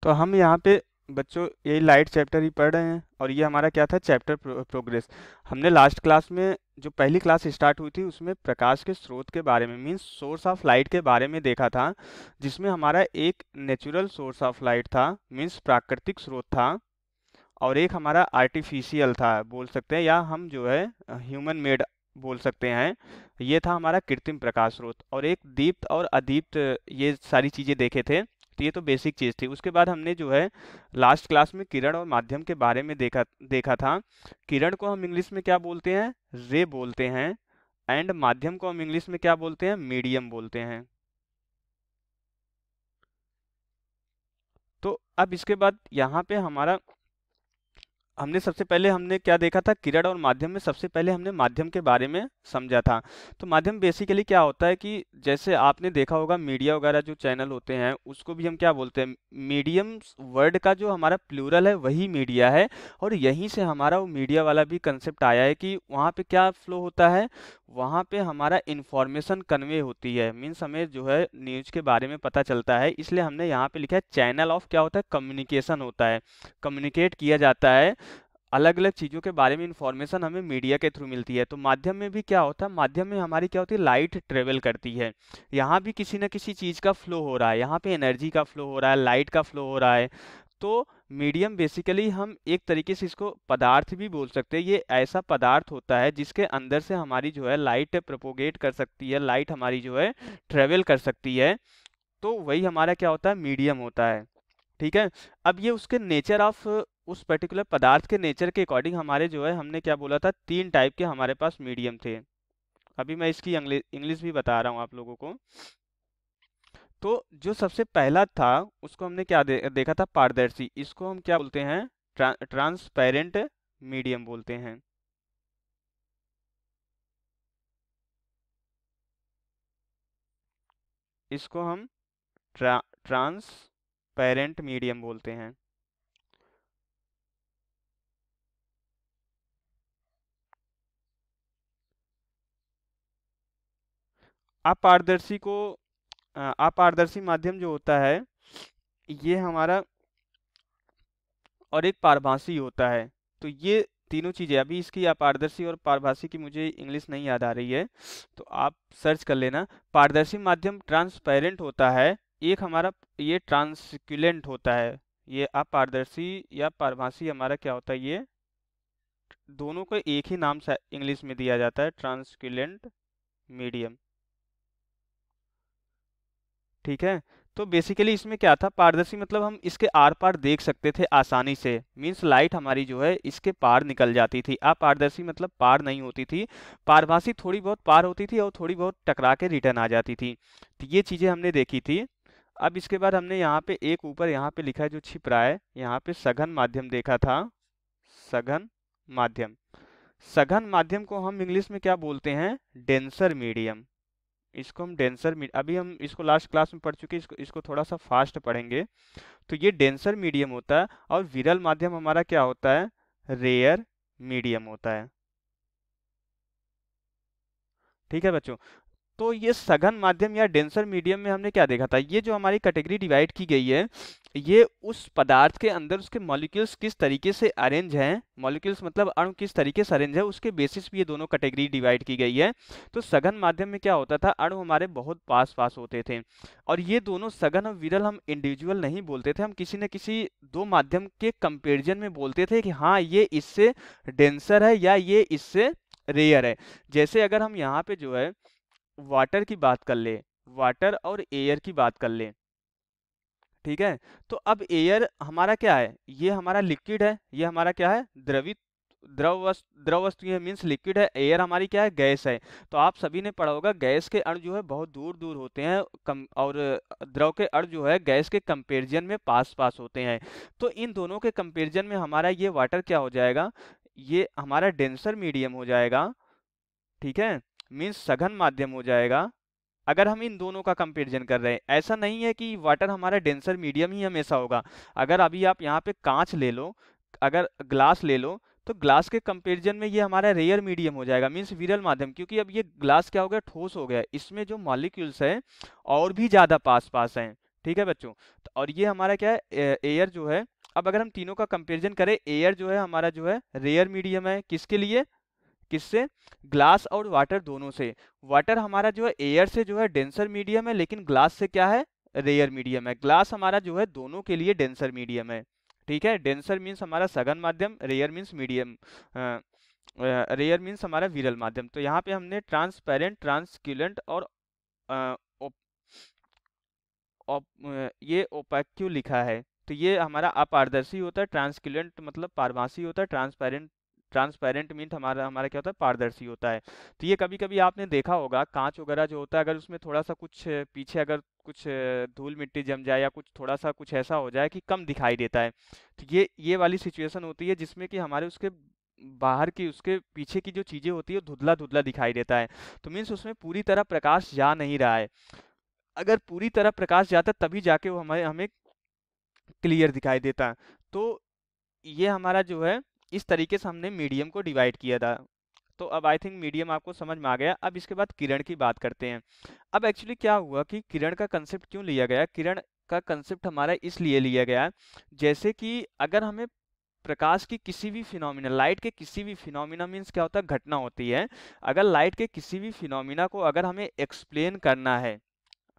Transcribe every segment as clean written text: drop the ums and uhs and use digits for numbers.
तो हम यहाँ पे बच्चों ये लाइट चैप्टर ही पढ़ रहे हैं और ये हमारा क्या था, चैप्टर प्रोग्रेस। हमने लास्ट क्लास में जो पहली क्लास स्टार्ट हुई थी उसमें प्रकाश के स्रोत के बारे में, मींस सोर्स ऑफ लाइट के बारे में देखा था, जिसमें हमारा एक नेचुरल सोर्स ऑफ लाइट था, मींस प्राकृतिक स्रोत था, और एक हमारा आर्टिफिशियल था बोल सकते हैं, या हम जो है ह्यूमन मेड बोल सकते हैं, ये था हमारा कृत्रिम प्रकाश स्रोत। और एक दीप्त और अदीप्त, ये सारी चीज़ें देखे थे। तो ये तो बेसिक चीज़ थी। उसके बाद हमने जो है लास्ट क्लास में किरण और माध्यम के बारे में देखा देखा था। किरण को हम इंग्लिश में क्या बोलते हैं, रे बोलते हैं, एंड माध्यम को हम इंग्लिश में क्या बोलते हैं, मीडियम बोलते हैं। तो अब इसके बाद यहाँ पे हमारा, हमने सबसे पहले हमने क्या देखा था, किरण और माध्यम में सबसे पहले हमने माध्यम के बारे में समझा था। तो माध्यम बेसिकली क्या होता है कि जैसे आपने देखा होगा मीडिया वगैरह जो चैनल होते हैं उसको भी हम क्या बोलते हैं, मीडियम वर्ड का जो हमारा प्लूरल है वही मीडिया है। और यहीं से हमारा वो मीडिया वाला भी कंसेप्ट आया है कि वहाँ पे क्या फ्लो होता है, वहाँ पे हमारा इंफॉर्मेशन कन्वे होती है, मीन्स हमें जो है न्यूज के बारे में पता चलता है। इसलिए हमने यहाँ पे लिखा है चैनल ऑफ क्या होता है, कम्युनिकेशन होता है, कम्युनिकेट किया जाता है। अलग अलग चीज़ों के बारे में इंफॉर्मेशन हमें मीडिया के थ्रू मिलती है। तो माध्यम में भी क्या होता है, माध्यम में हमारी क्या होती है, लाइट ट्रेवल करती है। यहाँ भी किसी न किसी चीज़ का फ्लो हो रहा है, यहाँ पे एनर्जी का फ्लो हो रहा है, लाइट का फ्लो हो रहा है। तो मीडियम बेसिकली हम एक तरीके से इसको पदार्थ भी बोल सकते हैं। ये ऐसा पदार्थ होता है जिसके अंदर से हमारी जो है लाइट प्रोपोगेट कर सकती है, लाइट हमारी जो है ट्रेवल कर सकती है। तो वही हमारा क्या होता है, मीडियम होता है। ठीक है। अब ये उसके नेचर ऑफ, उस पर्टिकुलर पदार्थ के नेचर के अकॉर्डिंग हमारे जो है, हमने क्या बोला था, तीन टाइप के हमारे पास मीडियम थे। अभी मैं इसकी इंग्लिश भी बता रहा हूँ आप लोगों को। तो जो सबसे पहला था उसको हमने क्या देखा था, पारदर्शी। इसको हम क्या बोलते हैं, ट्रांसपेरेंट मीडियम बोलते हैं। इसको हम ट्रांसपेरेंट मीडियम बोलते हैं। अपारदर्शी को, अपारदर्शी माध्यम जो होता है ये हमारा, और एक पारभासी होता है। तो ये तीनों चीज़ें, अभी इसकी अपारदर्शी और पारभासी की मुझे इंग्लिश नहीं याद आ रही है, तो आप सर्च कर लेना। पारदर्शी माध्यम ट्रांसपेरेंट होता है, एक हमारा ये ट्रांसक्युलेंट होता है। ये अपारदर्शी या पारभासी हमारा क्या होता है, ये दोनों को एक ही नाम से इंग्लिश में दिया जाता है, ट्रांसक्युलेंट मीडियम। ठीक है। तो बेसिकली इसमें क्या था, पारदर्शी मतलब हम इसके आर पार देख सकते थे आसानी से, मींस लाइट हमारी जो है इसके पार निकल जाती थी। अपारदर्शी मतलब पार नहीं होती थी। पारभासी थोड़ी बहुत पार होती थी और थोड़ी बहुत टकरा के रिटर्न आ जाती थी। तो ये चीजें हमने देखी थी। अब इसके बाद हमने यहाँ पे एक ऊपर यहाँ पे लिखा है जो छिप रहा है, यहाँ पे सघन माध्यम देखा था। सघन माध्यम, सघन माध्यम को हम इंग्लिश में क्या बोलते हैं, डेंसर मीडियम। इसको हम डेंसर अभी हम इसको लास्ट क्लास में पढ़ चुके हैं, इसको थोड़ा सा फास्ट पढ़ेंगे। तो ये डेंसर मीडियम होता है। और विरल माध्यम हमारा क्या होता है, रेयर मीडियम होता है। ठीक है बच्चों। तो ये सघन माध्यम या डेंसर मीडियम में हमने क्या देखा था, ये जो हमारी कैटेगरी डिवाइड की गई है, ये उस पदार्थ के अंदर उसके मॉलिक्यूल्स किस तरीके से अरेंज हैं, मॉलिक्यूल्स मतलब अणु किस तरीके से अरेंज है, उसके बेसिस पे ये दोनों कैटेगरी डिवाइड की गई है। तो सघन माध्यम में क्या होता था, अणु हमारे बहुत पास पास होते थे। और ये दोनों सघन और विरल हम इंडिविजुअल नहीं बोलते थे, हम किसी न किसी दो माध्यम के कंपेरिजन में बोलते थे कि हाँ ये इससे डेंसर है या ये इससे रेयर है। जैसे अगर हम यहाँ पे जो है वाटर की बात कर ले, वाटर और एयर की बात कर ले, ठीक है। तो अब एयर हमारा क्या है, ये हमारा लिक्विड है, ये हमारा क्या है, द्रवित, द्रव वस्तु ये मीन्स लिक्विड है। एयर हमारी क्या है, गैस है। तो आप सभी ने पढ़ा होगा गैस के अणु जो है बहुत दूर दूर होते हैं, कम, और द्रव के अणु जो है गैस के कंपेरिजन में पास पास होते हैं। तो इन दोनों के कंपेरिजन में हमारा ये वाटर क्या हो जाएगा, ये हमारा डेंसर मीडियम हो जाएगा। ठीक है, मीन्स सघन माध्यम हो जाएगा। अगर हम इन दोनों का कंपैरिजन कर रहे हैं, ऐसा नहीं है कि वाटर हमारा डेंसर मीडियम ही हमेशा होगा। अगर अभी आप यहाँ पे कांच ले लो, अगर ग्लास ले लो, तो ग्लास के कंपैरिजन में ये हमारा रेयर मीडियम हो जाएगा, मीन्स विरल माध्यम। क्योंकि अब ये ग्लास क्या हो गया, ठोस हो गया, इसमें जो मॉलिक्यूल्स हैं और भी ज़्यादा पास पास हैं। ठीक है बच्चों। तो और ये हमारा क्या है, एयर जो है, अब अगर हम तीनों का कंपैरिजन करें, एयर जो है हमारा जो है रेयर मीडियम है, किसके लिए, किससे, ग्लास और वाटर दोनों से। वाटर हमारा जो है एयर से जो है डेंसर मीडियम है, लेकिन ग्लास से क्या है, रेयर मीडियम है। ग्लास हमारा जो है दोनों के लिए डेंसर मीडियम है। ठीक है, डेंसर मीन्स हमारा सघन माध्यम, rare means medium, rare means हमारा विरल माध्यम। तो यहाँ पे हमने ट्रांसपेरेंट, ट्रांसक्यूलेंट और अ, ये ओपेक्यू लिखा है। तो ये हमारा अपारदर्शी होता है, ट्रांसक्यूलेंट मतलब पारभासी होता है, ट्रांसपेरेंट, ट्रांसपेरेंट मीन हमारा हमारा क्या होता है, पारदर्शी होता है। तो ये कभी कभी आपने देखा होगा, कांच वगैरह जो होता है, अगर उसमें थोड़ा सा कुछ पीछे अगर कुछ धूल मिट्टी जम जाए या कुछ थोड़ा सा कुछ ऐसा हो जाए कि कम दिखाई देता है, तो ये वाली सिचुएशन होती है जिसमें कि हमारे उसके बाहर की, उसके पीछे की जो चीजें होती है धुंधला धुंधला दिखाई देता है। तो मीन्स उसमें पूरी तरह प्रकाश जा नहीं रहा है। अगर पूरी तरह प्रकाश जाता तभी जाके वो हमें हमें क्लियर दिखाई देता। तो ये हमारा जो है, इस तरीके से हमने मीडियम को डिवाइड किया था। तो अब आई थिंक मीडियम आपको समझ में आ गया। अब इसके बाद किरण की बात करते हैं। अब एक्चुअली क्या हुआ कि किरण का कंसेप्ट क्यों लिया गया, किरण का कंसेप्ट हमारा इसलिए लिया गया, जैसे कि अगर हमें प्रकाश की किसी भी फिनोमिना, लाइट के किसी भी फिनोमिना मीन्स क्या होता है, घटना होती है। अगर लाइट के किसी भी फिनोमिना को अगर हमें एक्सप्लेन करना है,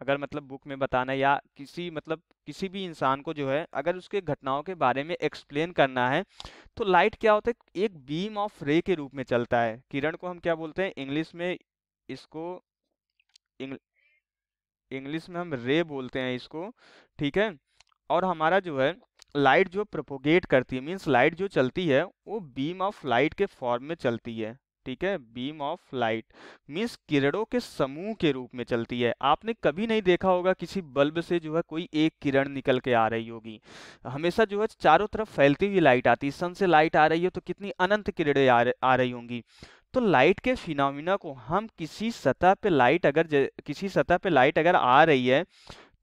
अगर मतलब बुक में बताना है, या किसी मतलब किसी भी इंसान को जो है अगर उसके घटनाओं के बारे में एक्सप्लेन करना है, तो लाइट क्या होता है, एक बीम ऑफ रे के रूप में चलता है। किरण को हम क्या बोलते हैं इंग्लिश में, इसको इंग, इंग्लिश में हम रे बोलते हैं इसको। ठीक है, और हमारा जो है लाइट जो प्रोपोगेट करती है, मीन्स लाइट जो चलती है वो बीम ऑफ लाइट के फॉर्म में चलती है। ठीक है, बीम ऑफ लाइट मीन्स किरणों के समूह के रूप में चलती है। आपने कभी नहीं देखा होगा किसी बल्ब से जो है कोई एक किरण निकल के आ रही होगी। हमेशा जो है चारों तरफ फैलती हुई लाइट आती है। सन से लाइट आ रही है तो कितनी अनंत किरणें आ रही होंगी। तो लाइट के फिनोमिना को हम किसी सतह पे लाइट अगर किसी सतह पे लाइट अगर आ रही है,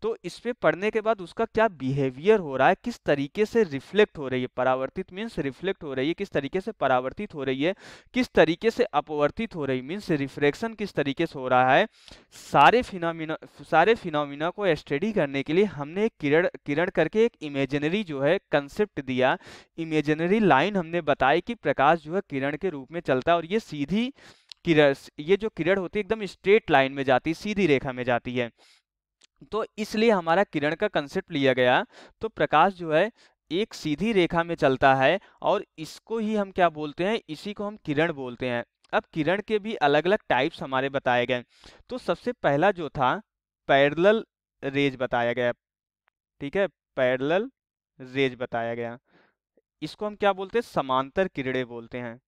तो इस पे पढ़ने के बाद उसका क्या बिहेवियर हो रहा है, किस तरीके से रिफ्लेक्ट हो रही है, परावर्तित मीन्स रिफ्लेक्ट हो रही है, किस तरीके से परावर्तित हो रही है, किस तरीके से अपवर्तित हो रही मीन्स रिफ्रैक्शन किस तरीके से हो रहा है, सारे फिनोमिना को स्टडी करने के लिए हमने एक किरण किरण करके एक इमेजिनरी जो है कंसेप्ट दिया। इमेजिनरी लाइन हमने बताई कि प्रकाश जो है किरण के रूप में चलता है, और ये सीधी किरण, ये जो किरण होती है एकदम स्ट्रेट लाइन में जाती है, सीधी रेखा में जाती है। तो इसलिए हमारा किरण का कंसेप्ट लिया गया। तो प्रकाश जो है एक सीधी रेखा में चलता है, और इसको ही हम क्या बोलते हैं, इसी को हम किरण बोलते हैं। अब किरण के भी अलग अलग टाइप्स हमारे बताए गए। तो सबसे पहला जो था, पैरेलल रेज बताया गया। ठीक है, पैरेलल रेज बताया गया। इसको हम क्या बोलते हैं, समांतर किरणें बोलते हैं।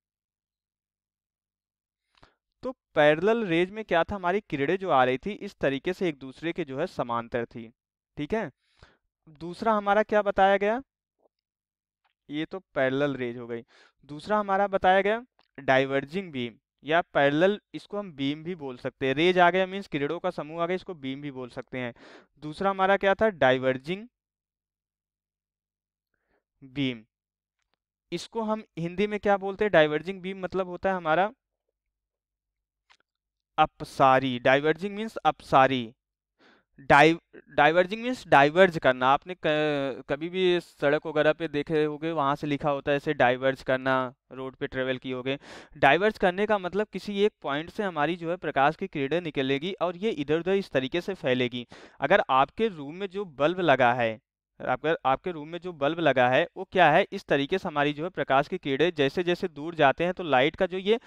तो पैरेलल रेज में क्या था, हमारी किरणें जो आ रही थी इस तरीके से एक दूसरे के जो है समांतर थी। ठीक है, दूसरा हमारा क्या बताया गया, ये तो पैरेलल रेज हो गई। दूसरा हमारा बताया गया डाइवर्जिंग बीम, या पैरेलल, इसको हम बीम भी बोल सकते हैं। रेज आ गया मीन्स किरणों का समूह आ गया, इसको बीम भी बोल सकते हैं। दूसरा हमारा क्या था, डाइवर्जिंग बीम। इसको हम हिंदी में क्या बोलते हैं, डाइवर्जिंग बीम मतलब होता है हमारा अपसारी। डाइवर्जिंग मीन्स अपसारी। डाइव डाइवर्जिंग मीन्स डाइवर्ज करना। आपने कभी भी सड़क वगैरह पे देखे होंगे, वहां से लिखा होता है ऐसे डाइवर्ज करना, रोड पे ट्रेवल किए होंगे। डाइवर्ज करने का मतलब किसी एक पॉइंट से हमारी जो है प्रकाश की किरणें निकलेगी और ये इधर उधर इस तरीके से फैलेगी। अगर आपके रूम में जो बल्ब लगा है, अगर आपके रूम में जो बल्ब लगा है वो क्या है, इस तरीके से हमारी जो है प्रकाश की किरणें जैसे जैसे दूर जाते हैं, तो लाइट का जो ये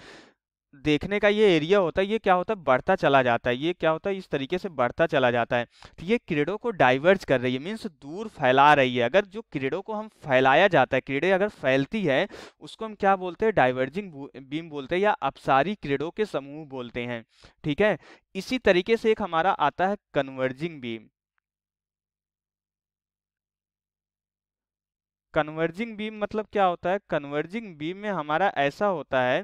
देखने का ये एरिया होता है, ये क्या होता है, बढ़ता चला जाता है। ये क्या होता है, इस तरीके से बढ़ता चला जाता है। तो ये किरणों को डाइवर्ज कर रही है, मीन्स दूर फैला रही है। अगर जो किरणों को हम फैलाया जाता है, किरणें अगर फैलती है, उसको हम क्या बोलते हैं, डाइवर्जिंग बीम बोलते हैं, या अपसारी किरणों के समूह बोलते हैं। ठीक है, इसी तरीके से एक हमारा आता है कन्वर्जिंग बीम। कन्वर्जिंग बीम मतलब क्या होता है, कन्वर्जिंग बीम में हमारा ऐसा होता है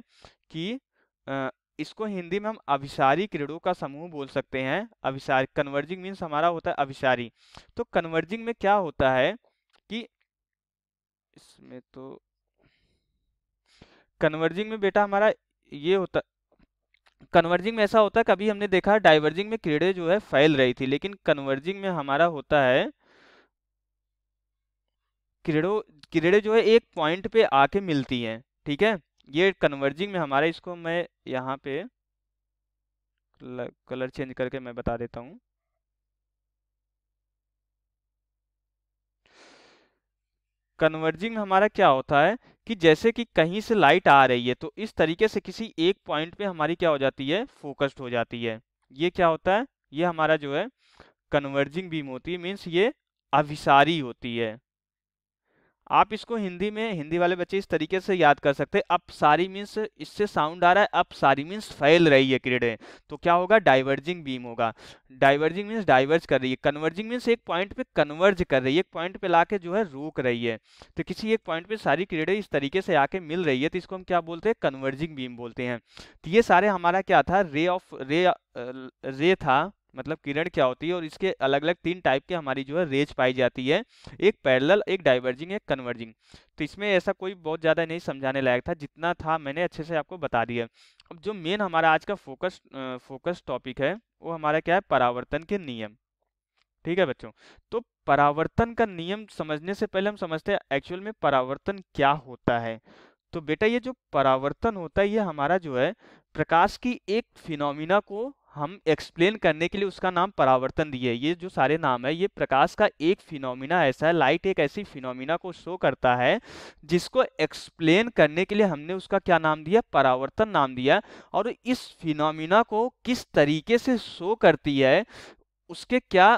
कि अ, इसको हिंदी में हम अभिसारी किरणों का समूह बोल सकते हैं। अभिसारी, कन्वर्जिंग मीन्स हमारा होता है अभिसारी। तो कन्वर्जिंग में क्या होता है कि इसमें तो कन्वर्जिंग में बेटा हमारा ये होता, कन्वर्जिंग में ऐसा होता है, कभी हमने देखा डाइवर्जिंग में किरणें जो है फैल रही थी, लेकिन कन्वर्जिंग में हमारा होता है किरणों किरणें जो है एक पॉइंट पे आके मिलती हैं, ठीक है। ये कन्वर्जिंग में हमारा, इसको मैं यहाँ पे कलर चेंज करके मैं बता देता हूँ। कन्वर्जिंग में हमारा क्या होता है कि जैसे कि कहीं से लाइट आ रही है, तो इस तरीके से किसी एक पॉइंट पे हमारी क्या हो जाती है, फोकस्ड हो जाती है। ये क्या होता है, ये हमारा जो है कन्वर्जिंग बीम होती है, मीन्स ये अभिसारी होती है। आप इसको हिंदी में, हिंदी वाले बच्चे इस तरीके से याद कर सकते हैं, अपसारी मीन्स, इससे साउंड आ रहा है, अपसारी मीन्स फैल रही है किरणें, तो क्या होगा, डाइवर्जिंग बीम होगा। डाइवर्जिंग मीन्स डाइवर्ज कर रही है, कन्वर्जिंग मीन्स एक पॉइंट पे कन्वर्ज कर रही है, एक पॉइंट पे लाके जो है रोक रही है। तो किसी एक पॉइंट पे सारी किरणें इस तरीके से आके मिल रही है, तो इसको हम क्या बोलते हैं, कन्वर्जिंग बीम बोलते हैं। तो ये सारे हमारा क्या था, रे था, मतलब किरण क्या होती है, और इसके अलग अलग तीन टाइप के हमारी जो है रेज पाई जाती है, एक पैरेलल, एक डाइवर्जिंग, एक कन्वर्जिंग। तो इसमें ऐसा कोई बहुत ज़्यादा नहीं समझाने लायक था, जितना था मैंने अच्छे से आपको बता दिया। अब जो मेन हमारा आज का फोकस टॉपिक है, वो हमारा क्या है, परावर्तन के नियम। ठीक है बच्चों, तो परावर्तन का नियम समझने से पहले हम समझते हैं एक्चुअल में परावर्तन क्या होता है। तो बेटा ये जो परावर्तन होता है, ये हमारा जो है प्रकाश की एक फिनोमिना को हम एक्सप्लेन करने के लिए उसका नाम परावर्तन दिए है। ये जो सारे नाम है, ये प्रकाश का एक फिनोमिना ऐसा है, लाइट एक ऐसी फिनोमिना को शो करता है जिसको एक्सप्लेन करने के लिए हमने उसका क्या नाम दिया, परावर्तन नाम दिया। और इस फिनोमिना को किस तरीके से शो करती है, उसके क्या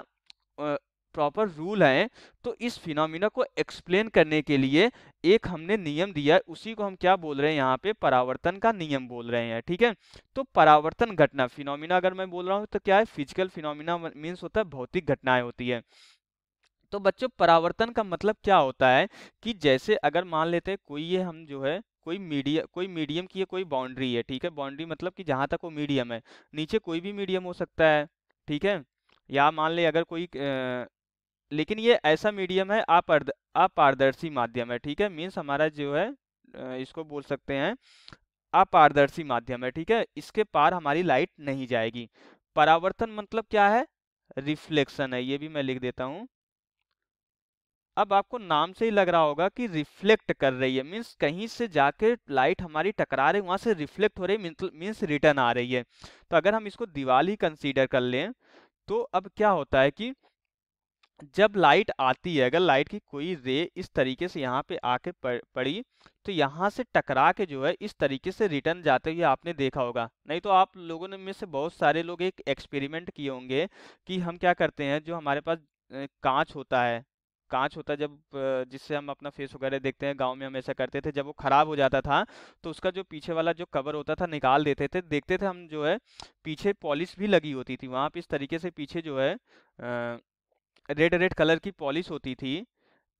प्रॉपर रूल हैं, तो इस फिनोमिना को एक्सप्लेन करने के लिए एक हमने नियम दिया है, उसी को हम क्या बोल रहे हैं यहाँ पे, परावर्तन का नियम बोल रहे हैं, ठीक है। तो परावर्तन घटना, फिनोमिना अगर मैं बोल रहा हूँ तो क्या है, फिजिकल फिनोमिना मीन्स होता है भौतिक घटनाएं होती है। तो बच्चों परावर्तन का मतलब क्या होता है कि जैसे अगर मान लेते हैं कोई, ये हम जो है कोई मीडियम की ये कोई बाउंड्री है, ठीक है। बाउंड्री मतलब कि जहां तक वो मीडियम है, नीचे कोई भी मीडियम हो सकता है, ठीक है। या मान ले अगर कोई लेकिन ये ऐसा मीडियम है, अपारदर्शी माध्यम है, ठीक है। मीन्स हमारा जो है इसको बोल सकते हैं अपारदर्शी माध्यम है, ठीक है। इसके पार हमारी लाइट नहीं जाएगी। परावर्तन मतलब क्या है, रिफ्लेक्शन है, ये भी मैं लिख देता हूँ। अब आपको नाम से ही लग रहा होगा कि रिफ्लेक्ट कर रही है, मीन्स कहीं से जाके लाइट हमारी टकरा रही, वहां से रिफ्लेक्ट हो रही, मीन्स रिटर्न आ रही है। तो अगर हम इसको दीवार ही कंसीडर कर लें, तो अब क्या होता है कि जब लाइट आती है, अगर लाइट की कोई रे इस तरीके से यहाँ पे आके पड़ी, तो यहाँ से टकरा के जो है इस तरीके से रिटर्न जाते हुए आपने देखा होगा। नहीं तो आप लोगों ने में से बहुत सारे लोग एक एक्सपेरिमेंट किए होंगे कि हम क्या करते हैं, जो हमारे पास कांच होता है, कांच होता है जब जिससे हम अपना फेस वगैरह देखते हैं, गांव में हम ऐसा करते थे, जब वो खराब हो जाता था तो उसका जो पीछे वाला जो कवर होता था निकाल देते थे, देखते थे हम जो है पीछे पॉलिश भी लगी होती थी वहां पे, इस तरीके से पीछे जो है रेड रेड कलर की पॉलिश होती थी।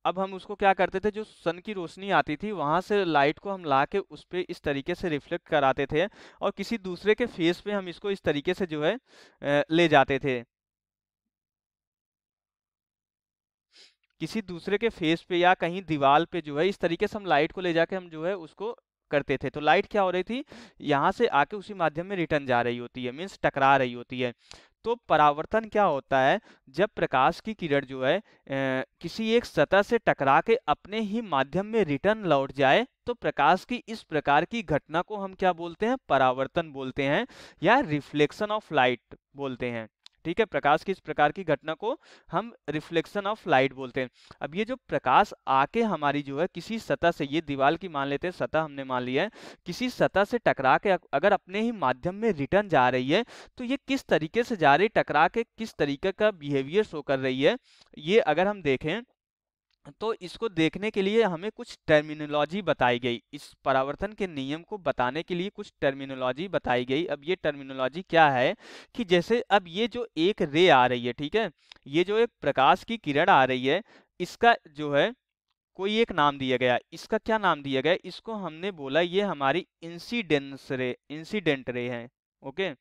अब हम उसको क्या करते थे, जो सन की रोशनी आती थी वहां से लाइट को हम ला के उस पे इस तरीके से रिफ्लेक्ट कराते थे, और किसी दूसरे के फेस पे हम इसको इस तरीके से जो है ले जाते थे, किसी दूसरे के फेस पे या कहीं दीवार पे जो है इस तरीके से हम लाइट को ले जाके हम जो है उसको करते थे। तो लाइट क्या हो रही थी, यहाँ से आके उसी माध्यम में रिटर्न जा रही होती है, मीन्स टकरा रही होती है। तो परावर्तन क्या होता है, जब प्रकाश की किरण जो है किसी एक सतह से टकरा के अपने ही माध्यम में रिटर्न लौट जाए, तो प्रकाश की इस प्रकार की घटना को हम क्या बोलते हैं, परावर्तन बोलते हैं, या रिफ्लेक्शन ऑफ लाइट बोलते हैं, ठीक है। प्रकाश की इस प्रकार की घटना को हम रिफ्लेक्शन ऑफ लाइट बोलते हैं। अब ये जो प्रकाश आके हमारी जो है किसी सतह से, ये दीवार की मान लेते हैं सतह हमने मान लिया है, किसी सतह से टकरा के अगर अपने ही माध्यम में रिटर्न जा रही है, तो ये किस तरीके से जा रही, टकरा के किस तरीके का बिहेवियर शो कर रही है, ये अगर हम देखें तो इसको देखने के लिए हमें कुछ टर्मिनोलॉजी बताई गई, इस परावर्तन के नियम को बताने के लिए कुछ टर्मिनोलॉजी बताई गई। अब ये टर्मिनोलॉजी क्या है कि जैसे अब ये जो एक रे आ रही है, ठीक है, ये जो एक प्रकाश की किरण आ रही है, इसका जो है कोई एक नाम दिया गया, इसका क्या नाम दिया गया, इसको हमने बोला ये हमारी इंसिडेंट रे है, ओके।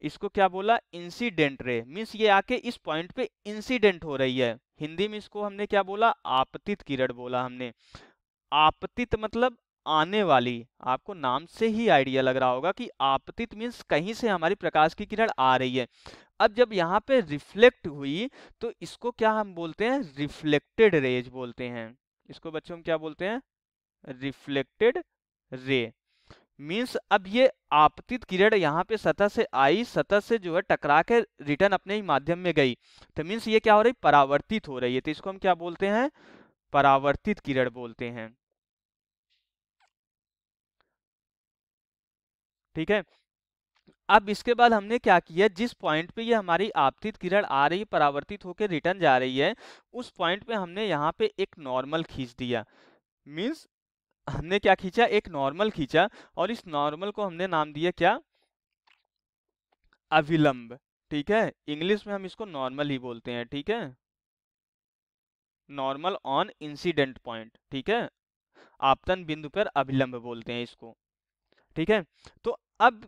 इसको क्या बोला, इंसिडेंट रे, मीन्स ये आके इस पॉइंट पे इंसिडेंट हो रही है। हिंदी में इसको हमने क्या बोला, आपतित किरण बोला हमने। आपतित मतलब आने वाली, आपको नाम से ही आइडिया लग रहा होगा कि आपतित मीन्स कहीं से हमारी प्रकाश की किरण आ रही है। अब जब यहाँ पे रिफ्लेक्ट हुई तो इसको क्या हम बोलते हैं, रिफ्लेक्टेड रेज बोलते हैं। इसको बच्चों हम क्या बोलते हैं, रिफ्लेक्टेड रे। मीन्स अब ये आपतित किरण यहाँ पे सतह से आई, सतह से जो है टकरा के रिटर्न अपने ही माध्यम में गई, तो मीन्स ये क्या हो रही, परावर्तित हो रही है, तो इसको हम क्या बोलते हैं, परावर्तित किरण बोलते हैं। ठीक है। अब इसके बाद हमने क्या किया, जिस पॉइंट पे ये हमारी आपतित किरण आ रही है, परावर्तित होकर रिटर्न जा रही है, उस पॉइंट पे हमने यहाँ पे एक नॉर्मल खींच दिया। मीन्स हमने क्या खींचा, एक नॉर्मल खींचा, और इस नॉर्मल को हमने नाम दिया क्या, अविलंब। ठीक है, इंग्लिश में हम इसको नॉर्मल ही बोलते हैं। ठीक है, नॉर्मल ऑन इंसिडेंट पॉइंट। ठीक है, आपतन बिंदु पर अभिलंब बोलते हैं इसको। ठीक है, तो अब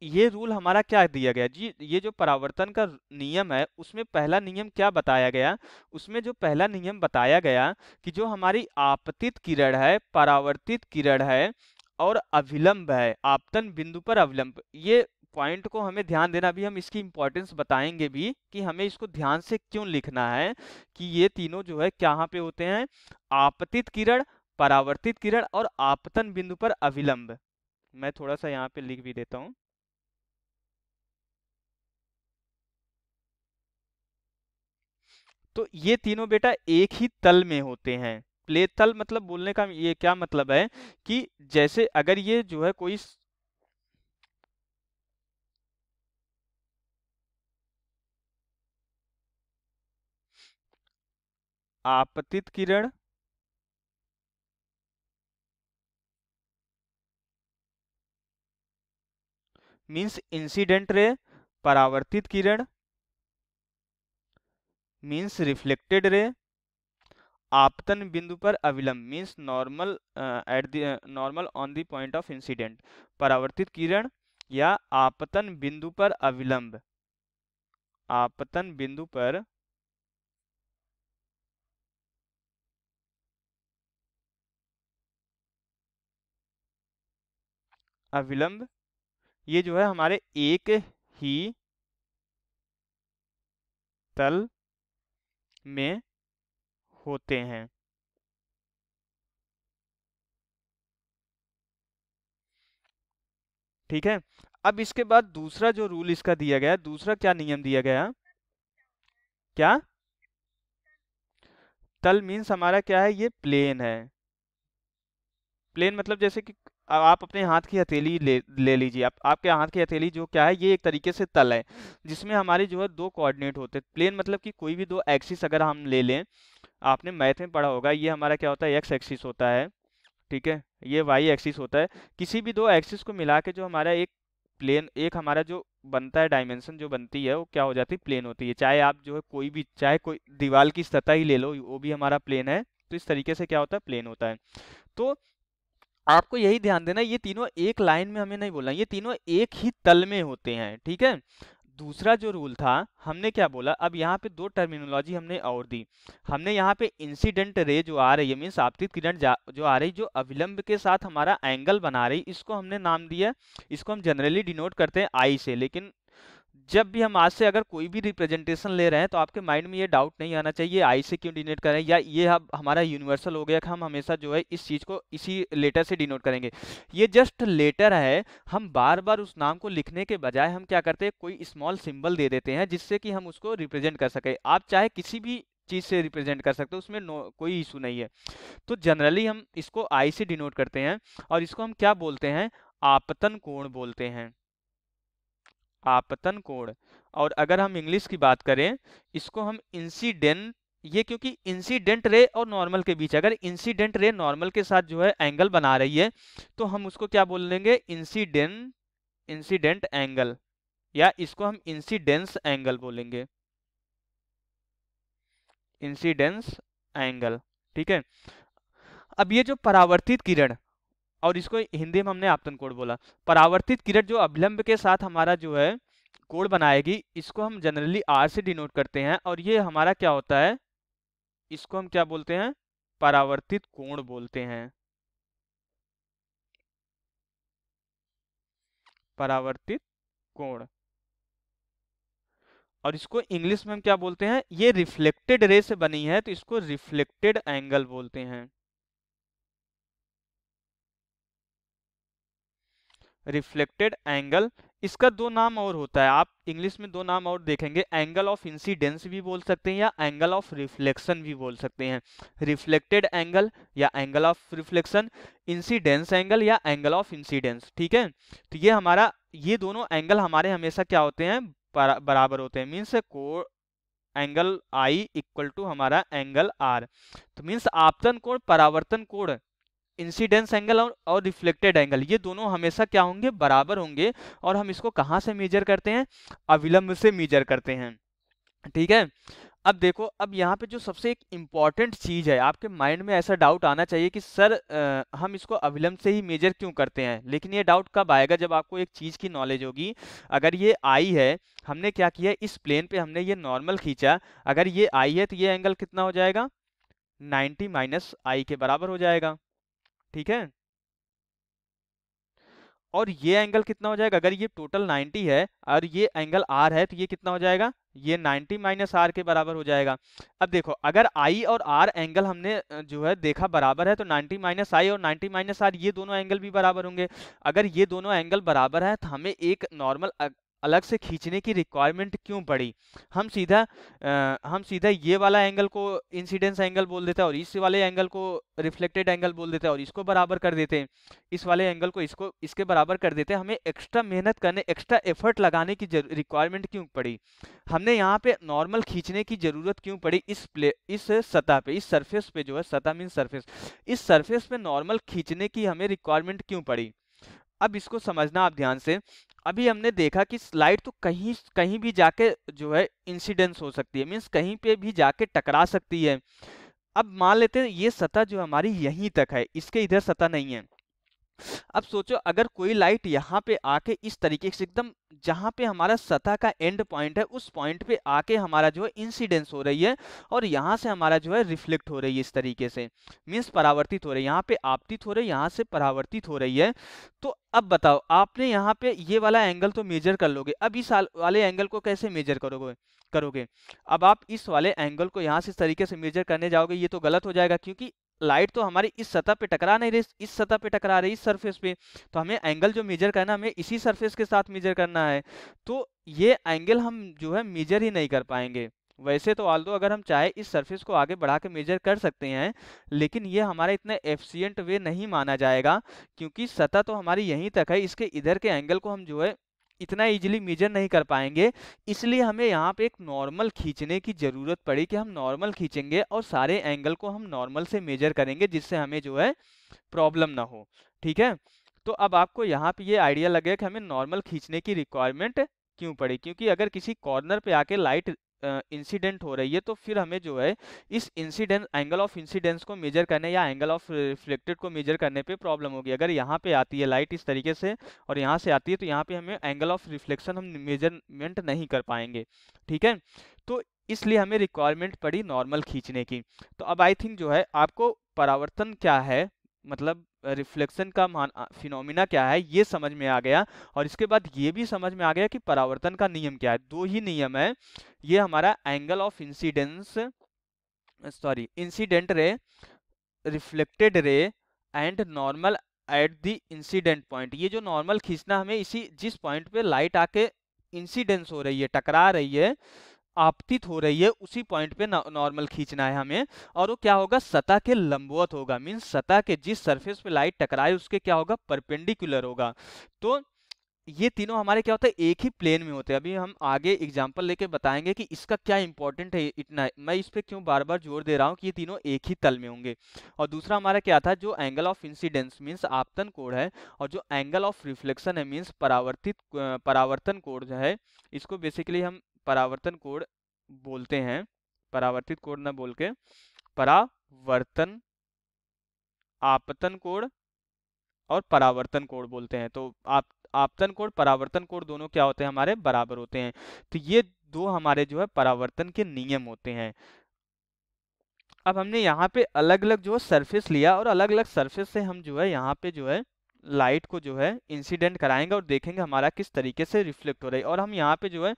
ये रूल हमारा क्या दिया गया जी, ये जो परावर्तन का नियम है उसमें पहला नियम क्या बताया गया, उसमें जो पहला नियम बताया गया कि जो हमारी आपतित किरण है, परावर्तित किरण है और अभिलंब है, आपतन बिंदु पर अभिलंब, ये पॉइंट को हमें ध्यान देना, भी हम इसकी इंपॉर्टेंस बताएंगे भी कि हमें इसको ध्यान से क्यों लिखना है, कि ये तीनों जो है कहाँ पे होते हैं, आपतित किरण, परावर्तित किरण और आपतन बिंदु पर अभिलंब। मैं थोड़ा सा यहाँ पे लिख भी देता हूँ। तो ये तीनों बेटा एक ही तल में होते हैं। प्ले तल मतलब बोलने का ये क्या मतलब है कि जैसे अगर ये जो है कोई आपतित किरण, मींस इंसिडेंट रे, परावर्तित किरण मींस रिफ्लेक्टेड रे, आपतन बिंदु पर अविलंब means normal at the normal on the point of incident, परावर्तित किरण या आपतन बिंदु पर अविलंब, आपतन बिंदु पर अविलंब, ये जो है हमारे एक ही तल में होते हैं। ठीक है, अब इसके बाद दूसरा जो रूल इसका दिया गया, दूसरा क्या नियम दिया गया, क्या, तल मीन्स हमारा क्या है, ये प्लेन है। प्लेन मतलब जैसे कि अब आप अपने हाथ की हथेली ले लीजिए, आप आपके हाथ की हथेली जो क्या है, ये एक तरीके से तल है जिसमें हमारी जो है दो कोऑर्डिनेट होते हैं। प्लेन मतलब कि कोई भी दो एक्सिस अगर हम ले लें, आपने मैथ में पढ़ा होगा, ये हमारा क्या होता है, एक्स एक्सिस होता है। ठीक है, ये वाई एक्सिस होता है। किसी भी दो एक्सिस को मिला के जो हमारा एक प्लेन, एक हमारा जो बनता है डायमेंशन जो बनती है, वो क्या हो जाती है, प्लेन होती है। चाहे आप जो है कोई भी, चाहे कोई दीवार की सतह ही ले लो, वो भी हमारा प्लेन है। तो इस तरीके से क्या होता है, प्लेन होता है। तो आपको यही ध्यान देना, ये तीनों एक लाइन में हमें नहीं बोलना, ये तीनों एक ही तल में होते हैं। ठीक है, दूसरा जो रूल था, हमने क्या बोला, अब यहाँ पे दो टर्मिनोलॉजी हमने और दी। हमने यहाँ पे इंसिडेंट रे जो आ रही है, मीन्स आपतित किरण जो आ रही, जो अविलंब के साथ हमारा एंगल बना रही, इसको हमने नाम दिया, इसको हम जनरली डिनोट करते हैं आई से। लेकिन जब भी हम आज से अगर कोई भी रिप्रेजेंटेशन ले रहे हैं, तो आपके माइंड में ये डाउट नहीं आना चाहिए आई से क्यों डिनोट करें, या ये अब हमारा यूनिवर्सल हो गया कि हम हमेशा जो है इस चीज़ को इसी लेटर से डिनोट करेंगे। ये जस्ट लेटर है, हम बार बार उस नाम को लिखने के बजाय हम क्या करते हैं, कोई स्मॉल सिंबल दे देते हैं जिससे कि हम उसको रिप्रेजेंट कर सके। आप चाहे किसी भी चीज़ से रिप्रेजेंट कर सकते हो, उसमें कोई इशू नहीं है। तो जनरली हम इसको आई से डिनोट करते हैं, और इसको हम क्या बोलते हैं, आपतन कोण बोलते हैं, आपतन कोण। और अगर हम इंग्लिश की बात करें, इसको हम इंसिडेंट, ये क्योंकि इंसिडेंट रे और नॉर्मल के बीच, अगर इंसिडेंट रे नॉर्मल के साथ जो है एंगल बना रही है, तो हम उसको क्या बोल लेंगे, इंसिडेंट, इंसिडेंट एंगल, या इसको हम इंसिडेंस एंगल बोलेंगे, इंसिडेंस एंगल। ठीक है, अब ये जो परावर्तित किरण, और इसको हिंदी में हमने आपतन कोण बोला, परावर्तित किरण जो अभिलंब के साथ हमारा जो है कोण बनाएगी, इसको हम जनरली आर से डिनोट करते हैं, और ये हमारा क्या होता है, इसको हम क्या बोलते हैं, परावर्तित कोण बोलते हैं। परावर्तित कोण। और इसको इंग्लिश में हम क्या बोलते हैं, ये रिफ्लेक्टेड रे से बनी है तो इसको रिफ्लेक्टेड एंगल बोलते हैं। रिफ्लेक्टेड एंगल, इसका दो नाम और होता है, आप इंग्लिश में दो नाम और देखेंगे, एंगल ऑफ इंसिडेंस भी बोल सकते हैं या एंगल ऑफ रिफ्लेक्शन भी बोल सकते हैं। रिफ्लेक्टेड एंगल या angle of reflection, incidence angle या एंगल ऑफ इंसिडेंस। ठीक है, तो ये हमारा, ये दोनों एंगल हमारे हमेशा क्या होते हैं, बराबर होते हैं। मीन्स को एंगल आई इक्वल टू हमारा एंगल आर। तो मीन्स आपतन कोण, परावर्तन कोण, इंसिडेंस एंगल और रिफ्लेक्टेड एंगल, ये दोनों हमेशा क्या होंगे, बराबर होंगे। और हम इसको कहाँ से मेजर करते हैं, अविलंब से मेजर करते हैं। ठीक है, अब देखो, अब यहाँ पे जो सबसे एक इम्पॉर्टेंट चीज है, आपके माइंड में ऐसा डाउट आना चाहिए कि सर हम इसको अविलंब से ही मेजर क्यों करते हैं। लेकिन ये डाउट कब आएगा, जब आपको एक चीज की नॉलेज होगी। अगर ये आई है, हमने क्या किया, इस प्लेन पे हमने ये नॉर्मल खींचा, अगर ये आई है तो ये एंगल कितना हो जाएगा, 90 माइनस आई के बराबर हो जाएगा। ठीक है, और ये एंगल कितना हो जाएगा, अगर ये टोटल 90 है और ये एंगल आर है तो ये कितना हो जाएगा, ये 90 माइनस आर के बराबर हो जाएगा। अब देखो, अगर आई और आर एंगल हमने जो है देखा बराबर है, तो 90 माइनस आई और 90 माइनस आर ये दोनों एंगल भी बराबर होंगे। अगर ये दोनों एंगल बराबर है तो हमें एक नॉर्मल अलग से खींचने की रिक्वायरमेंट क्यों पड़ी। हम सीधा ये वाला एंगल को इंसिडेंस एंगल बोल देते हैं और इस वाले एंगल को रिफ्लेक्टेड एंगल बोल देते हैं और इसको बराबर कर देते हैं, इस वाले एंगल को इसको इसके बराबर कर देते हैं। हमें एक्स्ट्रा मेहनत करने, एक्स्ट्रा एफर्ट लगाने की रिक्वायरमेंट क्यों पड़ी, हमने यहाँ पे नॉर्मल खींचने की जरूरत क्यों पड़ी, इस सतह पे, इस सरफेस पे जो है, सतह मीन सरफेस, इस सरफेस पे नॉर्मल खींचने की हमें रिक्वायरमेंट क्यों पड़ी। अब इसको समझना आप ध्यान से। अभी हमने देखा कि लाइट तो कहीं कहीं भी जाके जो है इंसिडेंस हो सकती है, मीन्स कहीं पे भी जाके टकरा सकती है। अब मान लेते हैं ये सतह जो हमारी यहीं तक है, इसके इधर सतह नहीं है। अब सोचो, अगर कोई लाइट यहाँ पे आके इस तरीके से एकदम जहाँ पे हमारा सतह का एंड पॉइंट है, उस पॉइंट पे आके हमारा जो है इंसिडेंस हो रही है और यहाँ से हमारा जो है रिफ्लेक्ट हो रही है, इस तरीके से मीन्स परावर्तित हो रही है, यहाँ पे आपतित हो रही है, यहाँ से परावर्तित हो रही है। तो अब बताओ, आपने यहाँ पे ये वाला एंगल तो मेजर कर लोगे, अब इस वाले एंगल को कैसे मेजर करोगे। अब आप इस वाले एंगल को यहाँ से इस तरीके से मेजर करने जाओगे, ये तो गलत हो जाएगा, क्योंकि लाइट तो हमारी इस सतह पे टकरा नहीं रही, इस सतह पे टकरा रही, इस सरफेस पे। तो हमें एंगल जो मेजर करना है, हमें इसी सरफेस के साथ मेजर करना है। तो ये एंगल हम जो है मेजर ही नहीं कर पाएंगे। वैसे तो ऑल्दो अगर हम चाहे इस सरफेस को आगे बढ़ा के मेजर कर सकते हैं, लेकिन ये हमारा इतना एफिशिएंट वे नहीं माना जाएगा, क्योंकि सतह तो हमारी यहीं तक है, इसके इधर के एंगल को हम जो है इतना इजीली मेजर नहीं कर पाएंगे। इसलिए हमें यहाँ पे एक नॉर्मल खींचने की जरूरत पड़ी, कि हम नॉर्मल खींचेंगे और सारे एंगल को हम नॉर्मल से मेजर करेंगे, जिससे हमें जो है प्रॉब्लम ना हो। ठीक है, तो अब आपको यहाँ पे ये आइडिया लगेगा कि हमें नॉर्मल खींचने की रिक्वायरमेंट क्यों पड़ी, क्योंकि अगर किसी कॉर्नर पे आके लाइट इंसिडेंट हो रही है, तो फिर हमें जो है इस इंसिडेंस, एंगल ऑफ इंसिडेंस को मेजर करने या एंगल ऑफ रिफ्लेक्टेड को मेजर करने पे प्रॉब्लम होगी। अगर यहाँ पे आती है लाइट इस तरीके से और यहाँ से आती है, तो यहाँ पे हमें एंगल ऑफ रिफ्लेक्शन हम मेजरमेंट नहीं कर पाएंगे। ठीक है, तो इसलिए हमें रिक्वायरमेंट पड़ी नॉर्मल खींचने की। तो अब आई थिंक जो है आपको परावर्तन क्या है, मतलब रिफ्लेक्शन का फिनोमिना क्या है, ये समझ में आ गया। और इसके बाद ये भी समझ में आ गया कि परावर्तन का नियम क्या है। दो ही नियम है, ये हमारा angle of incidence, sorry incident ray, reflected रे and normal at the incident point. ये जो नॉर्मल खींचना, हमें इसी जिस पॉइंट पे लाइट आके इंसिडेंस हो रही है, टकरा रही है, आपतित हो रही है, उसी पॉइंट पे नॉर्मल खींचना है हमें। और वो क्या होगा, सतह के लंबवत होगा, मीन्स सतह के जिस सरफेस पे लाइट टकराए उसके क्या होगा, परपेंडिकुलर होगा। तो ये तीनों हमारे क्या होता है, एक ही प्लेन में होते हैं। अभी हम आगे एग्जांपल लेके बताएंगे कि इसका क्या इंपॉर्टेंट है। इतना मैं इस पे क्यों बार बार जोर दे रहा हूँ कि ये तीनों एक ही तल में होंगे। और दूसरा हमारा क्या था, जो एंगल ऑफ इंसिडेंस मीन्स आपतन कोण है, और जो एंगल ऑफ रिफ्लेक्शन है मीन्स परावर्तन कोण जो है, इसको बेसिकली हम परावर्तन कोण बोलते हैं, परावर्तित कोण ना बोल के परावर्तन, आपतन कोण और परावर्तन कोण बोलते हैं। तो आप आपतन कोण, परावर्तन कोण दोनों क्या होते हैं, हमारे बराबर होते हैं। तो ये दो हमारे जो है परावर्तन के नियम होते हैं। अब हमने यहाँ पे अलग अलग जो सरफेस लिया और अलग अलग सरफेस से हम जो है यहाँ पे जो है लाइट को जो है इंसिडेंट कराएंगे और देखेंगे हमारा किस तरीके से रिफ्लेक्ट हो रहा है। और हम यहाँ पे जो है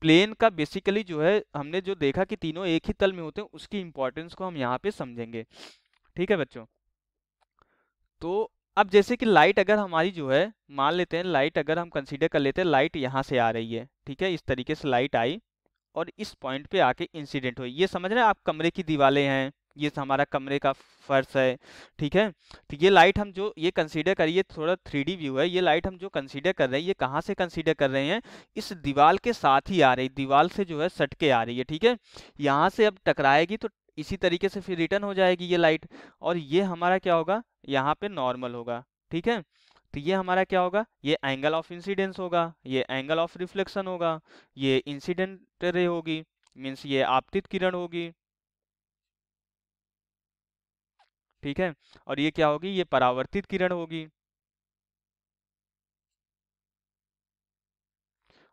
प्लेन का बेसिकली जो है हमने जो देखा कि तीनों एक ही तल में होते हैं, उसकी इंपॉर्टेंस को हम यहाँ पे समझेंगे। ठीक है बच्चों। तो अब जैसे कि लाइट अगर हमारी जो है, मान लेते हैं लाइट अगर हम कंसीडर कर लेते हैं, लाइट यहाँ से आ रही है, ठीक है, इस तरीके से लाइट आई और इस पॉइंट पे आके इंसिडेंट हुई। ये समझ रहे हैं आप, कमरे की दीवारें हैं, ये हमारा कमरे का फर्श है, ठीक है। तो ये लाइट हम जो ये कंसीडर करिए, थोड़ा 3D व्यू है, ये लाइट हम जो कंसीडर कर रहे हैं, ये कहाँ से कंसीडर कर रहे हैं, इस दीवार के साथ ही आ रही, दीवार से जो है सट के आ रही है, ठीक है। यहाँ से अब टकराएगी तो इसी तरीके से फिर रिटर्न हो जाएगी ये लाइट, और ये हमारा क्या होगा, यहाँ पे नॉर्मल होगा, ठीक है। तो ये हमारा क्या होगा, ये एंगल ऑफ इंसिडेंस होगा, ये एंगल ऑफ रिफ्लेक्शन होगा, ये इंसिडेंट रे होगी, मीन्स ये आपतित किरण होगी, ठीक है। और ये क्या होगी, ये परावर्तित किरण होगी,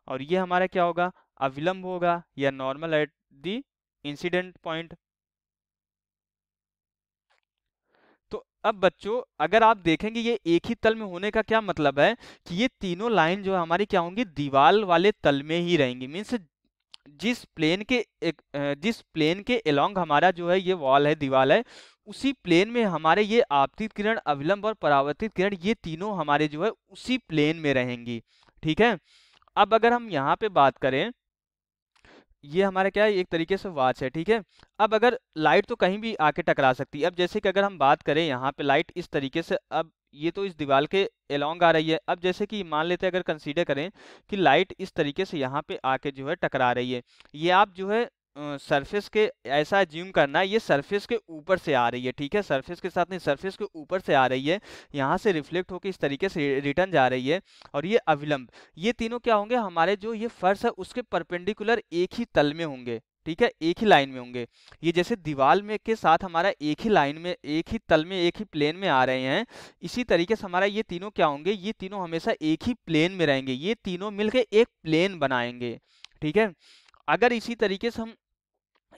और ये हमारा क्या होगा, अविलंब होगा या normal at the incident point. तो अब बच्चों अगर आप देखेंगे ये एक ही तल में होने का क्या मतलब है, कि ये तीनों लाइन जो है हमारी क्या होंगी, दीवार वाले तल में ही रहेंगी। मीन्स जिस प्लेन के अलोंग हमारा जो है ये वॉल है, दीवार है, उसी प्लेन में हमारे ये आपतित किरण, अविलंब और परावर्तित किरण, ये तीनों हमारे जो है उसी प्लेन में रहेंगी, ठीक है। अब अगर हम यहाँ पे बात करें, ये हमारा क्या है, एक तरीके से वॉच है, ठीक है। अब अगर लाइट तो कहीं भी आके टकरा सकती है। अब जैसे कि अगर हम बात करें यहाँ पे लाइट इस तरीके से, अब ये तो इस दीवार के अलोंग आ रही है। अब जैसे कि मान लेते हैं, अगर कंसीडर करें कि लाइट इस तरीके से यहाँ पे आके जो है टकरा रही है, ये आप जो है सरफेस के, ऐसा अज्यूम करना है ये सरफेस के ऊपर से आ रही है, ठीक है, सरफेस के साथ नहीं, सरफेस के ऊपर से आ रही है, यहाँ से रिफ्लेक्ट होकर इस तरीके से रिटर्न जा रही है। और ये अविलंब, ये तीनों क्या होंगे, हमारे जो ये फर्श है उसके परपेंडिकुलर एक ही तल में होंगे, ठीक है, एक ही लाइन में होंगे। ये जैसे दीवार में के साथ हमारा एक ही लाइन में, एक ही तल में, एक ही प्लेन में आ रहे हैं, इसी तरीके से हमारा ये तीनों क्या होंगे, ये तीनों हमेशा एक ही प्लेन में रहेंगे, ये तीनों मिलके एक प्लेन बनाएंगे, ठीक है। अगर इसी तरीके से हम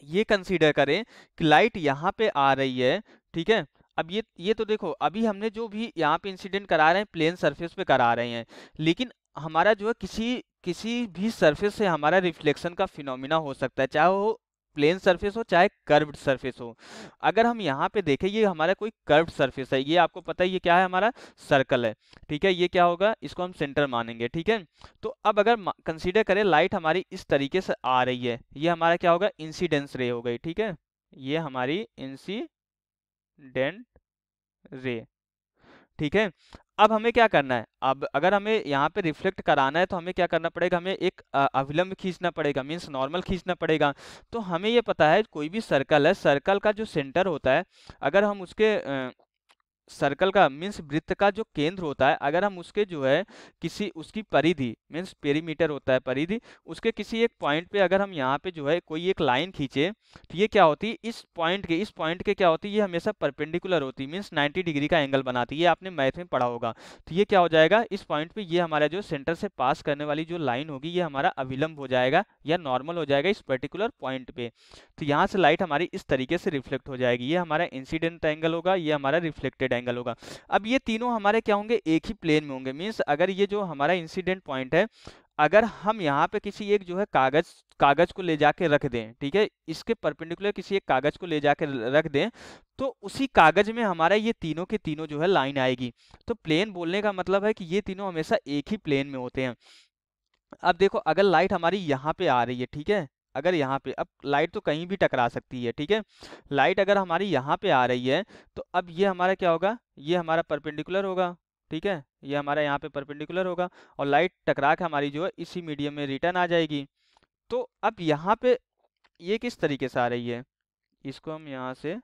ये कंसीडर करें कि लाइट यहाँ पे आ रही है, ठीक है। अब ये तो देखो, अभी हमने जो भी यहाँ पे इंसिडेंट करा रहे हैं प्लेन सरफेस पे करा रहे हैं, लेकिन हमारा जो है किसी किसी भी सरफेस से हमारा रिफ्लेक्शन का फिनोमिना हो सकता है, चाहे वो प्लेन सरफेस हो चाहे कर्व्ड सरफेस हो। अगर हम यहाँ पे देखें, ये हमारा कोई कर्व्ड सरफेस है, ये आपको पता है ये क्या है, हमारा सर्कल है, ठीक है। ये क्या होगा, इसको हम सेंटर मानेंगे, ठीक है। तो अब अगर कंसीडर करें लाइट हमारी इस तरीके से आ रही है, ये हमारा क्या होगा, इंसिडेंस रे हो गई, ठीक है, ये हमारी इंसिडेंट रे, ठीक है। अब हमें क्या करना है, अब अगर हमें यहाँ पे रिफ्लेक्ट कराना है तो हमें क्या करना पड़ेगा, हमें एक अविलंब खींचना पड़ेगा, मीन्स नॉर्मल खींचना पड़ेगा। तो हमें ये पता है कोई भी सर्कल है, सर्कल का जो सेंटर होता है, अगर हम उसके सर्कल का मीन्स वृत्त का जो केंद्र होता है, अगर हम उसके जो है किसी उसकी परिधि, मीन्स पेरीमीटर होता है परिधि, उसके किसी एक पॉइंट पे अगर हम यहाँ पे जो है कोई एक लाइन खींचे, तो ये क्या होती है, इस पॉइंट के क्या होती है, ये हमेशा परपेंडिकुलर होती है, मीन्स 90 डिग्री का एंगल बनाती है, ये आपने मैथ में पढ़ा होगा। तो ये क्या हो जाएगा, इस पॉइंट पे ये हमारा जो सेंटर से पास करने वाली जो लाइन होगी, ये हमारा अविलंब हो जाएगा या नॉर्मल हो जाएगा इस पर्टिकुलर पॉइंट पे। तो यहाँ से लाइट हमारी इस तरीके से रिफ्लेक्ट हो जाएगी, ये हमारा इंसिडेंट एंगल होगा, ये हमारा रिफ्लेक्टेड एंगल होगा। अब ये तीनों हमारे क्या होंगे, एक ही प्लेन में होंगे। मीन्स अगर ये जो हमारा इंसिडेंट पॉइंट है, अगर हम यहाँ पे किसी एक जो है कागज कागज को ले जाके रख दें, ठीक है, इसके परपेंडिकुलर किसी एक कागज को ले जाके रख दें, तो उसी कागज में हमारा ये तीनों के तीनों जो है लाइन आएगी। तो प्लेन बोलने का मतलब है कि ये तीनों हमेशा एक ही प्लेन में होते हैं। अब देखो, अगर लाइट हमारी यहाँ पे आ रही है, ठीक है, अगर यहाँ पे, अब लाइट तो कहीं भी टकरा सकती है, ठीक है, लाइट अगर हमारी यहाँ पे आ रही है, तो अब ये हमारा क्या होगा, ये हमारा परपेंडिकुलर होगा, ठीक है, ये हमारा यहाँ पे परपेंडिकुलर होगा, और लाइट टकरा के हमारी जो है इसी मीडियम में रिटर्न आ जाएगी। तो अब यहाँ पे ये किस तरीके से आ रही है, इसको हम यहाँ से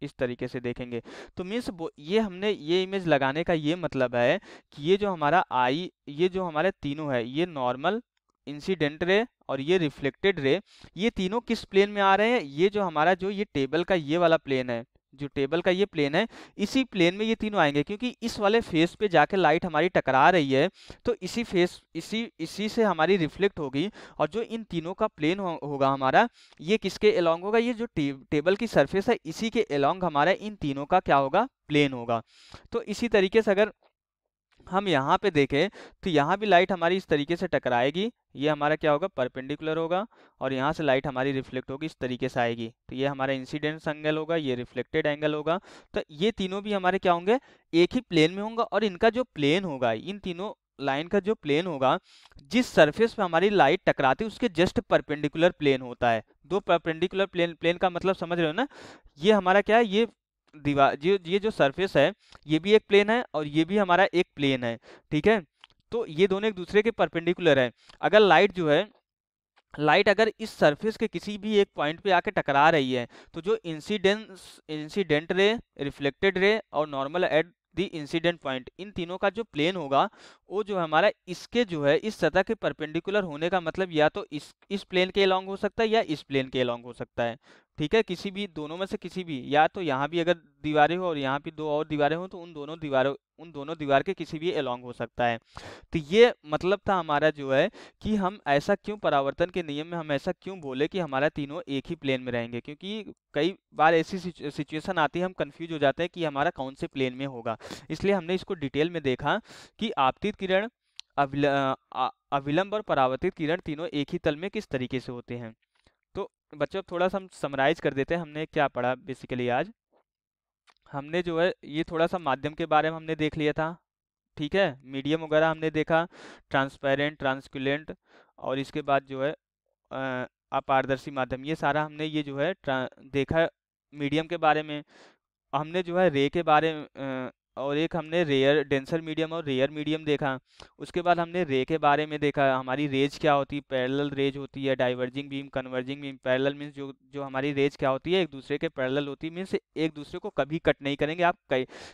इस तरीके से देखेंगे। तो मीन्स ये हमने ये इमेज लगाने का ये मतलब है कि ये जो हमारा आई, ये जो हमारे तीनों है, ये नॉर्मल, इंसिडेंट रे और ये रिफ्लेक्टेड रे, ये तीनों किस प्लेन में आ रहे हैं, ये जो हमारा जो ये टेबल का ये वाला प्लेन है, जो टेबल का ये प्लेन है, इसी प्लेन में ये तीनों आएंगे, क्योंकि इस वाले फेस पे जाके लाइट हमारी टकरा रही है, तो इसी फेस इसी से हमारी रिफ्लेक्ट होगी। और जो इन तीनों का प्लेन होगा हमारा, ये किसके अलोंग होगा, ये जो टेबल की सरफेस है इसी के अलोंग हमारा इन तीनों का क्या होगा, प्लेन होगा। तो इसी तरीके से अगर हम यहाँ पे देखें तो यहाँ भी लाइट हमारी इस तरीके से टकराएगी, ये हमारा क्या होगा, परपेंडिकुलर होगा, और यहाँ से लाइट हमारी रिफ्लेक्ट होगी, इस तरीके से आएगी, तो ये हमारा इंसिडेंस एंगल होगा, ये रिफ्लेक्टेड एंगल होगा। तो ये तीनों भी हमारे क्या होंगे, एक ही प्लेन में होंगे, और इनका जो प्लेन होगा, इन तीनों लाइन का जो प्लेन होगा, जिस सरफेस पे हमारी लाइट टकराती है उसके जस्ट परपेंडिकुलर प्लेन होता है। दो परपेंडिकुलर प्लेन, प्लेन का मतलब समझ रहे हो ना, ये हमारा क्या है, ये दीवार, ये जो सरफेस है, ये भी एक प्लेन है और ये भी हमारा एक प्लेन है, ठीक है। तो ये दोनों एक दूसरे के परपेंडिकुलर है। अगर लाइट जो है, लाइट अगर इस सरफेस के किसी भी एक पॉइंट पे आके टकरा रही है, तो जो इंसिडेंट रे, रिफ्लेक्टेड रे और normal at the incident point, इन तीनों का जो प्लेन होगा, वो जो हमारा इसके जो है इस सतह के परपेंडिकुलर होने का मतलब या तो इस प्लेन के अलोंग हो सकता है या इस प्लेन के अलोंग हो सकता है, ठीक है। किसी भी दोनों में से किसी भी, या तो यहाँ भी अगर दीवारें हो और यहाँ भी दो और दीवारें हो, तो उन दोनों दीवार के किसी भी अलोंग हो सकता है। तो ये मतलब था हमारा जो है कि हम ऐसा क्यों, परावर्तन के नियम में हम ऐसा क्यों बोले कि हमारा तीनों एक ही प्लेन में रहेंगे, क्योंकि कई बार ऐसी सिचुएशन आती है, हम कंफ्यूज हो जाते हैं कि हमारा कौन से प्लेन में होगा। इसलिए हमने इसको डिटेल में देखा कि आपतित किरण, अविलंब और परावर्तित किरण तीनों एक ही तल में किस तरीके से होते हैं। तो बच्चों थोड़ा सा हम समराइज कर देते हैं, हमने क्या पढ़ा बेसिकली आज। हमने जो है ये थोड़ा सा माध्यम के बारे में हमने देख लिया था, ठीक है, मीडियम वगैरह हमने देखा, ट्रांसपेरेंट, ट्रांसक्युलेंट, और इसके बाद जो है अपारदर्शी माध्यम, ये सारा हमने ये जो है देखा मीडियम के बारे में। हमने जो है रे के बारे में और एक हमने रेयर, डेंसर मीडियम और रेयर मीडियम देखा। उसके बाद हमने रे के बारे में देखा, हमारी रेज क्या होती है, पैरेलल रेज होती है, diverging beam, converging beam. Parallel means जो जो हमारी रेज क्या होती है, एक दूसरे के पैरेलल होती है, मीन्स एक दूसरे को कभी कट नहीं करेंगे। आप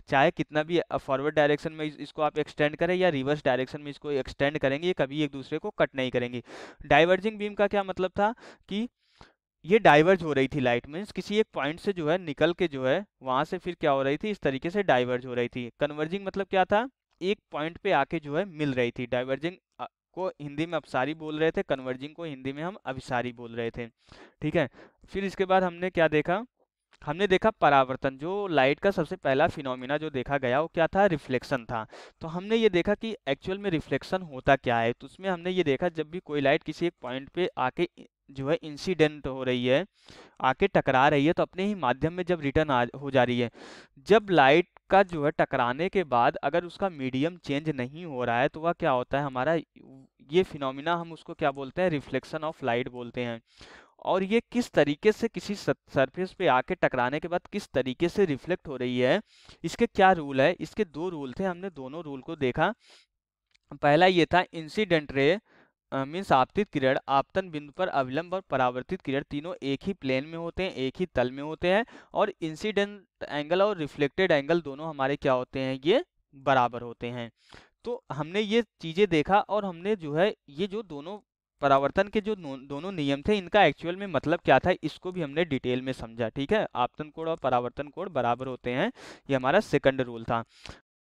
चाहे कितना भी फॉरवर्ड डायरेक्शन में इसको आप एक्सटेंड करें या रिवर्स डायरेक्शन में इसको एक्सटेंड करेंगे, ये कभी एक दूसरे को कट नहीं करेंगी। डाइवर्जिंग बीम का क्या मतलब था कि ये डाइवर्ज हो रही थी लाइट, मीन्स किसी एक पॉइंट से जो है निकल के जो है वहां से फिर क्या हो रही थी, इस तरीके से डाइवर्ज हो रही थी। कन्वर्जिंग मतलब क्या था, एक पॉइंट पे आके जो है मिल रही थी। डाइवर्जिंग को हिंदी में अपसारी बोल रहे थे, कन्वर्जिंग को हिंदी में हम अभिसारी बोल रहे थे, ठीक है। फिर इसके बाद हमने क्या देखा, हमने देखा परावर्तन। जो लाइट का सबसे पहला फिनोमिना जो देखा गया वो क्या था, रिफ्लेक्शन था। तो हमने ये देखा कि एक्चुअल में रिफ्लेक्शन होता क्या है। तो उसमें हमने ये देखा, जब भी कोई लाइट किसी एक पॉइंट पे आके जो है इंसिडेंट हो रही है, आके टकरा रही है, तो अपने ही माध्यम में जब रिटर्न हो जा रही है, जब लाइट का जो है टकराने के बाद अगर उसका मीडियम चेंज नहीं हो रहा है, तो वह क्या होता है, हमारा ये फिनोमिना हम उसको क्या बोलते हैं, रिफ्लेक्शन ऑफ लाइट बोलते हैं। और ये किस तरीके से किसी सरफेस पे आके टकराने के बाद किस तरीके से रिफ्लेक्ट हो रही है, इसके क्या रूल है, इसके दो रूल थे, हमने दोनों रूल को देखा। पहला ये था इंसिडेंट रे, मीन्स आपतित किरण आपतन बिंदु पर अविलंब और परावर्तित किरण तीनों एक ही प्लेन में होते हैं, एक ही तल में होते हैं, और इंसिडेंट एंगल और रिफ्लेक्टेड एंगल दोनों हमारे क्या होते हैं, ये बराबर होते हैं। तो हमने ये चीजें देखा, और हमने जो है ये जो दोनों परावर्तन के जो दोनों नियम थे, इनका एक्चुअल में मतलब क्या था, इसको भी हमने डिटेल में समझा, ठीक है। आपतन कोण और परावर्तन कोण बराबर होते हैं, ये हमारा सेकंड रूल था।